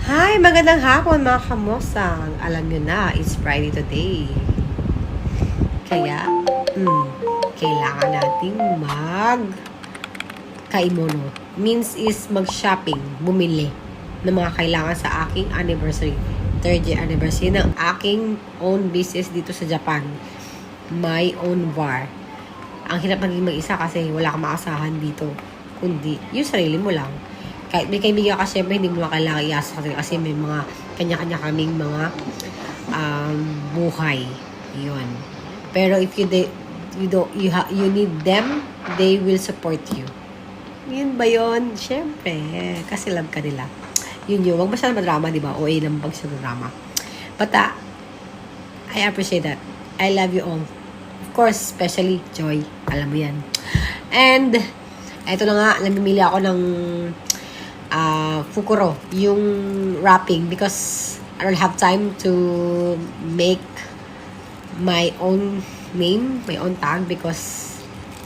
Hi! Magandang hapon mga kamosang. Alam nyo na, it's Friday today. Kaya, kailangan nating kaimuno. Means is mag-shopping, bumili ng mga kailangan sa aking anniversary. 3rd year anniversary ng aking own business dito sa Japan. My own bar. Ang hirap maging mag-isa kasi wala kang maasahan dito. Kundi, yung sarili mo lang. Kahit may kaibigan ka, syempre hindi mo lang kailangan iasa sa kanila kasi may mga kanya-kanya kaming mga buhay. Yun. Pero if you need them, they will support you. Yun ba yun? Syempre, kasi love ka nila. Yun yun. Huwag masyadong madrama, di ba? OA lang pag siya drama. But I appreciate that. I love you all. Of course, especially Joy. Alam mo yan. And, eto na nga, namimili ako ng Fukuro, yung wrapping, because I don't have time to make my own name, my own tag, because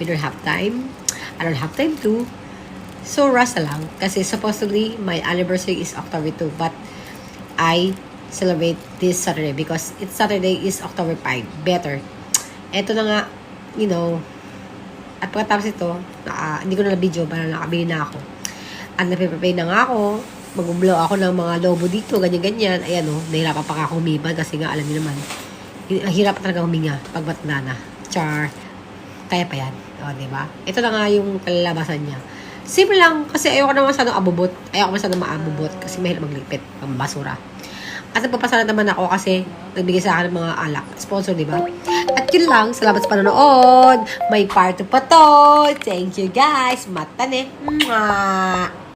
we don't have time. I don't have time to. So, rush na lang. Kasi supposedly, my anniversary is October 2, but I celebrate this Saturday because it's Saturday is October 5. Better. Eto na nga, you know, at pagkatapos ito, hindi ko na video, para nakabili na ako. At napiprepare na nga ako, mag-blow ako ng mga lobo dito, ganyan-ganyan. Ayan o, nahirapan pa ako humibad kasi nga alam niyo naman, hirap talaga huminga pag matanda na. Char, kaya pa yan. O, diba? Ito na nga yung kalalabasan niya. Simple lang, kasi ayoko na masyadong abubot. Ayoko masyadong maabubot kasi mahirap maglipit, pang basura. At nagpapasalamat naman ako kasi nagbigay sa akin ng mga alak. Sponsor, di ba? At yun lang. Salamat sa panonood. May part 2 pa to. Thank you, guys. Mata ne. Mwah!